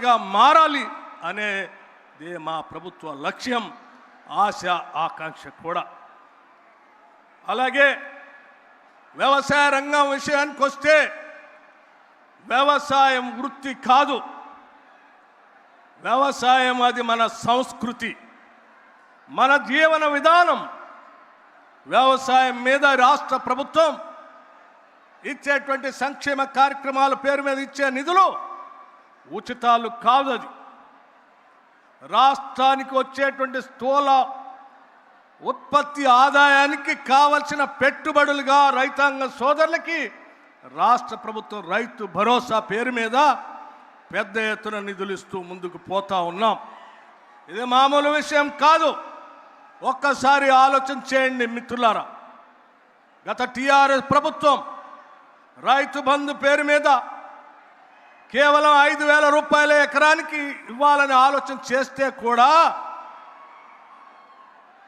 గా మారాలి అనేదే మా ప్రభుత్వ లక్ష్యం, ఆశ, ఆకాంక్ష కూడా. అలాగే వ్యవసాయ రంగం విషయానికి వస్తే, వ్యవసాయం వృత్తి కాదు, వ్యవసాయం అది మన సంస్కృతి, మన జీవన విధానం. వ్యవసాయం మీద రాష్ట్ర ప్రభుత్వం ఇచ్చేటువంటి సంక్షేమ కార్యక్రమాల పేరు మీద ఇచ్చే నిధులు ఉచితాలు కాదు. అది రాష్ట్రానికి వచ్చేటువంటి స్థూల ఉత్పత్తి ఆదాయానికి కావలసిన పెట్టుబడులుగా రైతాంగ సోదరులకి రాష్ట్ర ప్రభుత్వం రైతు భరోసా పేరు మీద పెద్ద ఎత్తున నిధులు ఇస్తూ ముందుకు పోతా ఉన్నాం. ఇది మామూలు విషయం కాదు. ఒక్కసారి ఆలోచన చేయండి మిత్రులారా. గత టీఆర్ఎస్ ప్రభుత్వం రైతు బంధు పేరు మీద కేవలం 5,000 రూపాయల ఎకరానికి ఇవ్వాలని ఆలోచన చేస్తే కూడా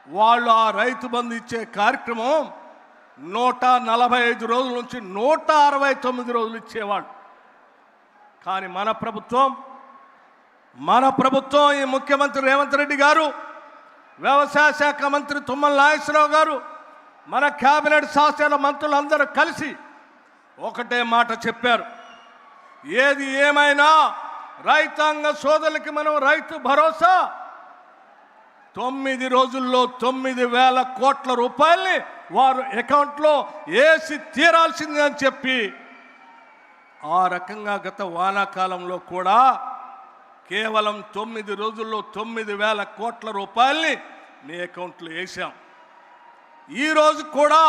వాళ్ళు ఆ రైతు బంధు ఇచ్చే కార్యక్రమం 145 రోజుల నుంచి 169 రోజులు ఇచ్చేవాళ్ళు. కానీ మన ప్రభుత్వం ఈ ముఖ్యమంత్రి రేవంత్ రెడ్డి గారు, వ్యవసాయ శాఖ మంత్రి తుమ్మల నాగేశ్వరరావు గారు, మన కేబినెట్ శాసన మంత్రులందరూ కలిసి ఒకటే మాట చెప్పారు. ఏది ఏమైనా రైతాంగ సోదరులకి మనం రైతు భరోసా 9 రోజుల్లో 9,000 కోట్ల రూపాయల్ని వారు అకౌంట్లో వేసి తీరాల్సింది అని చెప్పి, ఆ రకంగా గత వానాకాలంలో కూడా కేవలం 9 రోజుల్లో 9,000 కోట్ల రూపాయల్ని మీ అకౌంట్లో వేసాం. ఈరోజు కూడా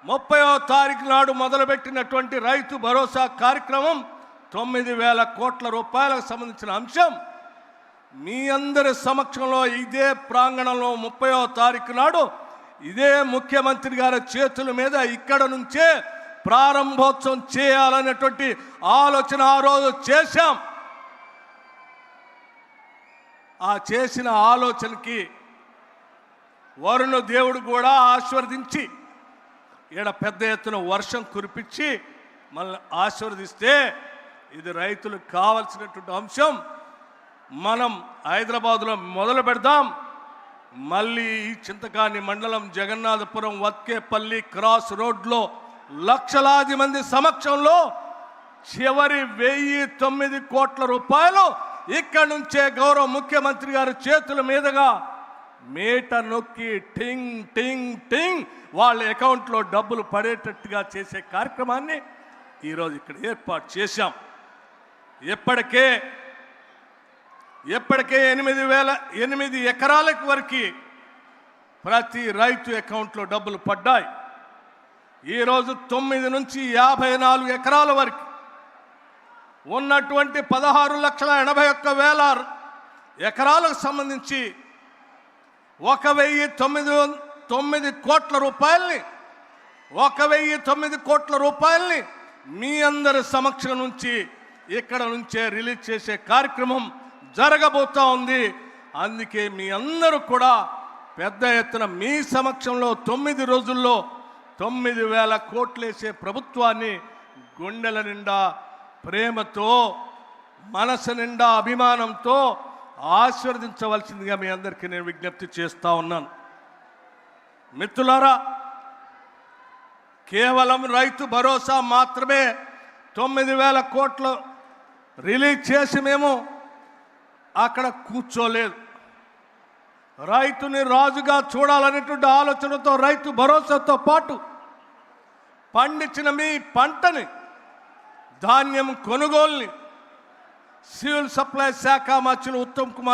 30వ తారీఖు నాడు మొదలుపెట్టినటువంటి రైతు భరోసా కార్యక్రమం 9,000 కోట్ల రూపాయలకు సంబంధించిన అంశం మీ అందరి సమక్షంలో ఇదే ప్రాంగణంలో 30వ తారీఖు నాడు ఇదే ముఖ్యమంత్రి గారి చేతుల మీద ఇక్కడ నుంచే ప్రారంభోత్సవం చేయాలనేటువంటి ఆలోచన ఆ రోజు చేశాం. ఆ చేసిన ఆలోచనకి వరుణ దేవుడు కూడా ఆశీర్వదించి ఈడ పెద్ద ఎత్తున వర్షం కురిపించి మనల్ని ఆశీర్వదిస్తే, ఇది రైతులకు కావాల్సినటువంటి అంశం. మనం హైదరాబాదులో మొదలు పెడదాం. మళ్ళీ ఈ చింతకాని మండలం జగన్నాథపురం వత్కేపల్లి క్రాస్ రోడ్లో లక్షలాది మంది సమక్షంలో చివరి 1,009 కోట్ల రూపాయలు ఇక్కడి నుంచే గౌరవ ముఖ్యమంత్రి గారి చేతుల మీదుగా మీట నొక్కి టింగ్ టింగ్ టింగ్ వాళ్ళ అకౌంట్లో డబ్బులు పడేటట్టుగా చేసే కార్యక్రమాన్ని ఈరోజు ఇక్కడ ఏర్పాటు చేశాం. ఎప్పటికే 8 ఎకరాలకు వరకు ప్రతి రైతు అకౌంట్లో డబ్బులు పడ్డాయి. ఈరోజు 9 నుంచి 54 ఎకరాల వరకు ఉన్నటువంటి 16,81,000 ఎకరాలకు సంబంధించి 1,009 కోట్ల రూపాయల్ని మీ అందరి సమక్షం నుంచి ఇక్కడ నుంచే రిలీజ్ చేసే కార్యక్రమం జరగబోతా ఉంది. అందుకే మీ అందరూ కూడా పెద్ద ఎత్తున మీ సమక్షంలో 9 రోజుల్లో 9,000 కోట్లు వేసే ప్రభుత్వాన్ని గుండెల నిండా ప్రేమతో, మనసు నిండా అభిమానంతో ఆశీర్వదించవలసిందిగా మీ అందరికీ నేను విజ్ఞప్తి చేస్తూ ఉన్నాను. మిత్రులారా, కేవలం రైతు భరోసా మాత్రమే 9,000 కోట్లు రిలీజ్ చేసి మేము అక్కడ కూర్చోలేదు. రైతుని రాజుగా చూడాలనేటువంటి ఆలోచనతో రైతు భరోసాతో పాటు పండించిన మీ పంటని, ధాన్యం కొనుగోలుని సివిల్ సప్లై శాఖ మంత్రులు ఉత్తమ్ కుమార్